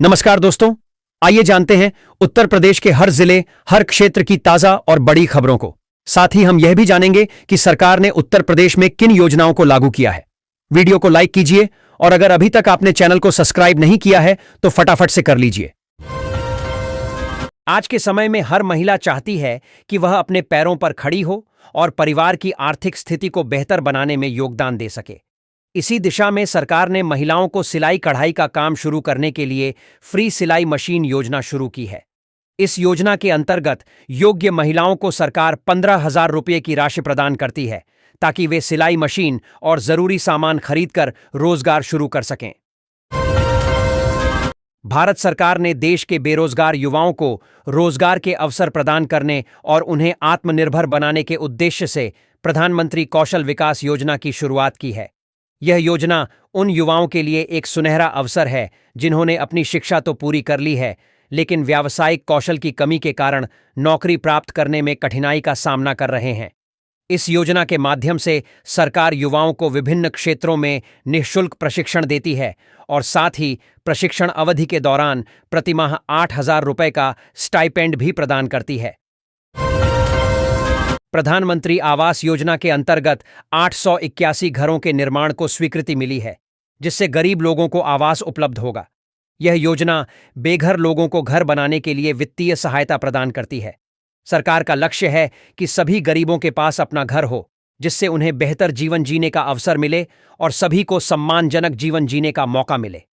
नमस्कार दोस्तों, आइए जानते हैं उत्तर प्रदेश के हर जिले, हर क्षेत्र की ताजा और बड़ी खबरों को। साथ ही हम यह भी जानेंगे कि सरकार ने उत्तर प्रदेश में किन योजनाओं को लागू किया है। वीडियो को लाइक कीजिए और अगर अभी तक आपने चैनल को सब्सक्राइब नहीं किया है तो फटाफट से कर लीजिए। आज के समय में हर महिला चाहती है कि वह अपने पैरों पर खड़ी हो और परिवार की आर्थिक स्थिति को बेहतर बनाने में योगदान दे सके। इसी दिशा में सरकार ने महिलाओं को सिलाई कढ़ाई का काम शुरू करने के लिए फ्री सिलाई मशीन योजना शुरू की है। इस योजना के अंतर्गत योग्य महिलाओं को सरकार 15,000 रुपये की राशि प्रदान करती है ताकि वे सिलाई मशीन और जरूरी सामान खरीदकर रोजगार शुरू कर सकें। भारत सरकार ने देश के बेरोजगार युवाओं को रोजगार के अवसर प्रदान करने और उन्हें आत्मनिर्भर बनाने के उद्देश्य से प्रधानमंत्री कौशल विकास योजना की शुरुआत की है। यह योजना उन युवाओं के लिए एक सुनहरा अवसर है जिन्होंने अपनी शिक्षा तो पूरी कर ली है, लेकिन व्यावसायिक कौशल की कमी के कारण नौकरी प्राप्त करने में कठिनाई का सामना कर रहे हैं। इस योजना के माध्यम से सरकार युवाओं को विभिन्न क्षेत्रों में निःशुल्क प्रशिक्षण देती है और साथ ही प्रशिक्षण अवधि के दौरान प्रतिमाह 8,000 रुपये का स्टाइपेंड भी प्रदान करती है। प्रधानमंत्री आवास योजना के अंतर्गत 881 घरों के निर्माण को स्वीकृति मिली है, जिससे गरीब लोगों को आवास उपलब्ध होगा। यह योजना बेघर लोगों को घर बनाने के लिए वित्तीय सहायता प्रदान करती है। सरकार का लक्ष्य है कि सभी गरीबों के पास अपना घर हो, जिससे उन्हें बेहतर जीवन जीने का अवसर मिले और सभी को सम्मानजनक जीवन जीने का मौका मिले।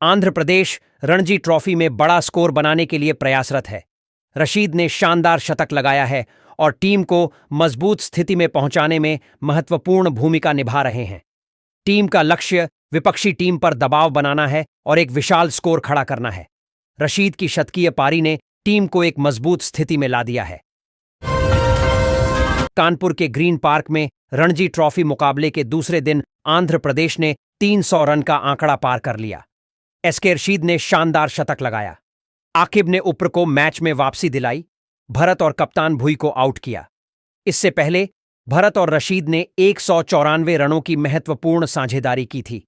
आंध्र प्रदेश रणजी ट्रॉफी में बड़ा स्कोर बनाने के लिए प्रयासरत है। रशीद ने शानदार शतक लगाया है और टीम को मजबूत स्थिति में पहुंचाने में महत्वपूर्ण भूमिका निभा रहे हैं। टीम का लक्ष्य विपक्षी टीम पर दबाव बनाना है और एक विशाल स्कोर खड़ा करना है। रशीद की शतकीय पारी ने टीम को एक मजबूत स्थिति में ला दिया है। कानपुर के ग्रीन पार्क में रणजी ट्रॉफी मुकाबले के दूसरे दिन आंध्र प्रदेश ने 300 रन का आंकड़ा पार कर लिया। एसके रशीद ने शानदार शतक लगाया। आकिब ने उप्र को मैच में वापसी दिलाई। भरत और कप्तान भुई को आउट किया। इससे पहले भरत और रशीद ने 194 रनों की महत्वपूर्ण साझेदारी की थी,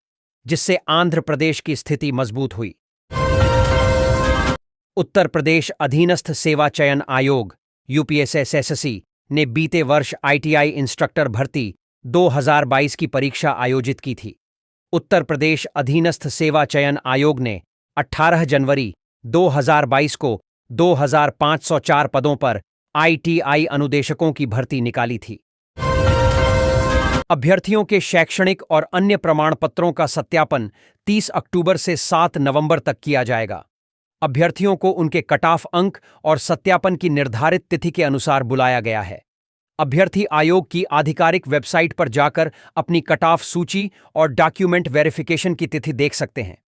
जिससे आंध्र प्रदेश की स्थिति मजबूत हुई। उत्तर प्रदेश अधीनस्थ सेवा चयन आयोग यूपीएसएसएससी ने बीते वर्ष आईटीआई इंस्ट्रक्टर भर्ती 2022 की परीक्षा आयोजित की थी। उत्तर प्रदेश अधीनस्थ सेवा चयन आयोग ने 18 जनवरी 2022 को 2,504 पदों पर आईटीआई अनुदेशकों की भर्ती निकाली थी। अभ्यर्थियों के शैक्षणिक और अन्य प्रमाण पत्रों का सत्यापन 30 अक्टूबर से 7 नवंबर तक किया जाएगा। अभ्यर्थियों को उनके कट ऑफ अंक और सत्यापन की निर्धारित तिथि के अनुसार बुलाया गया है। अभ्यर्थी आयोग की आधिकारिक वेबसाइट पर जाकर अपनी कट ऑफ सूची और डॉक्यूमेंट वेरिफिकेशन की तिथि देख सकते हैं।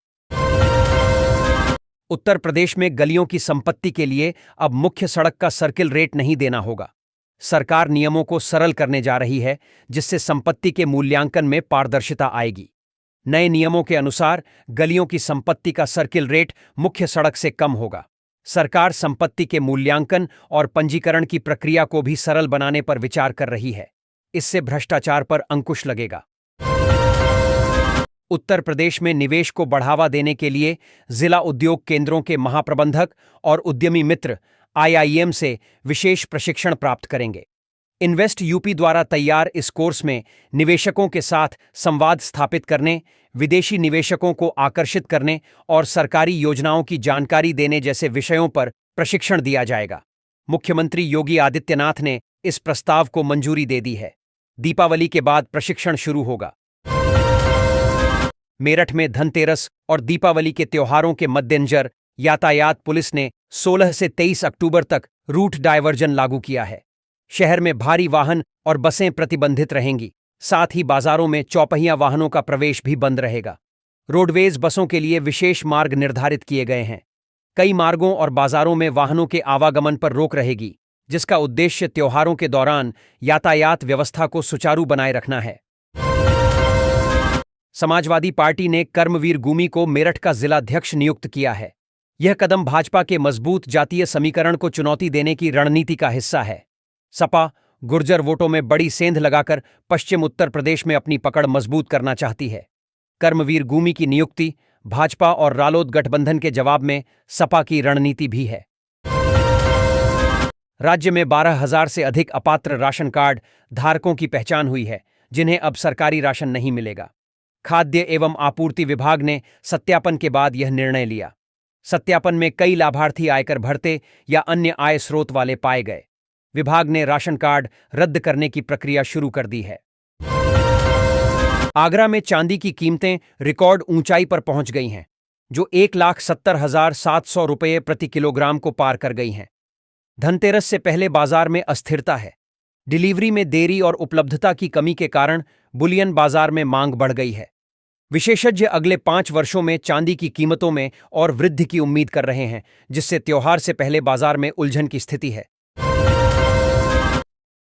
उत्तर प्रदेश में गलियों की संपत्ति के लिए अब मुख्य सड़क का सर्किल रेट नहीं देना होगा। सरकार नियमों को सरल करने जा रही है, जिससे संपत्ति के मूल्यांकन में पारदर्शिता आएगी। नए नियमों के अनुसार गलियों की संपत्ति का सर्किल रेट मुख्य सड़क से कम होगा। सरकार संपत्ति के मूल्यांकन और पंजीकरण की प्रक्रिया को भी सरल बनाने पर विचार कर रही है। इससे भ्रष्टाचार पर अंकुश लगेगा। उत्तर प्रदेश में निवेश को बढ़ावा देने के लिए जिला उद्योग केंद्रों के महाप्रबंधक और उद्यमी मित्र आईआईएम से विशेष प्रशिक्षण प्राप्त करेंगे। इन्वेस्ट यूपी द्वारा तैयार इस कोर्स में निवेशकों के साथ संवाद स्थापित करने, विदेशी निवेशकों को आकर्षित करने और सरकारी योजनाओं की जानकारी देने जैसे विषयों पर प्रशिक्षण दिया जाएगा। मुख्यमंत्री योगी आदित्यनाथ ने इस प्रस्ताव को मंजूरी दे दी है। दीपावली के बाद प्रशिक्षण शुरू होगा। मेरठ में धनतेरस और दीपावली के त्योहारों के मद्देनजर यातायात पुलिस ने 16 से 23 अक्टूबर तक रूट डायवर्जन लागू किया है। शहर में भारी वाहन और बसें प्रतिबंधित रहेंगी। साथ ही बाजारों में चौपहिया वाहनों का प्रवेश भी बंद रहेगा। रोडवेज बसों के लिए विशेष मार्ग निर्धारित किए गए हैं। कई मार्गों और बाजारों में वाहनों के आवागमन पर रोक रहेगी, जिसका उद्देश्य त्योहारों के दौरान यातायात व्यवस्था को सुचारू बनाए रखना है। समाजवादी पार्टी ने कर्मवीर गुमी को मेरठ का जिलाध्यक्ष नियुक्त किया है। यह कदम भाजपा के मजबूत जातीय समीकरण को चुनौती देने की रणनीति का हिस्सा है। सपा गुर्जर वोटों में बड़ी सेंध लगाकर पश्चिम उत्तर प्रदेश में अपनी पकड़ मजबूत करना चाहती है। कर्मवीर गुमी की नियुक्ति भाजपा और रालोद गठबंधन के जवाब में सपा की रणनीति भी है। राज्य में 12,000 से अधिक अपात्र राशन कार्ड धारकों की पहचान हुई है, जिन्हें अब सरकारी राशन नहीं मिलेगा। खाद्य एवं आपूर्ति विभाग ने सत्यापन के बाद यह निर्णय लिया। सत्यापन में कई लाभार्थी आयकर भरते या अन्य आय स्रोत वाले पाए गए। विभाग ने राशन कार्ड रद्द करने की प्रक्रिया शुरू कर दी है। आगरा में चांदी की कीमतें रिकॉर्ड ऊंचाई पर पहुंच गई हैं, जो 1,70,700 रुपये प्रति किलोग्राम को पार कर गई हैं। धनतेरस से पहले बाजार में अस्थिरता है। डिलीवरी में देरी और उपलब्धता की कमी के कारण बुलियन बाजार में मांग बढ़ गई है। विशेषज्ञ अगले 5 वर्षों में चांदी की कीमतों में और वृद्धि की उम्मीद कर रहे हैं, जिससे त्योहार से पहले बाजार में उलझन की स्थिति है।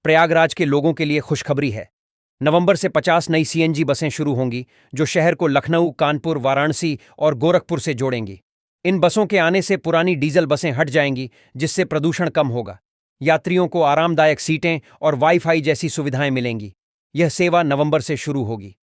प्रयागराज के लोगों के लिए खुशखबरी है। नवंबर से 50 नई सीएनजी बसें शुरू होंगी, जो शहर को लखनऊ, कानपुर, वाराणसी और गोरखपुर से जोड़ेंगी। इन बसों के आने से पुरानी डीजल बसें हट जाएंगी, जिससे प्रदूषण कम होगा। यात्रियों को आरामदायक सीटें और वाईफाई जैसी सुविधाएं मिलेंगी। यह सेवा नवंबर से शुरू होगी।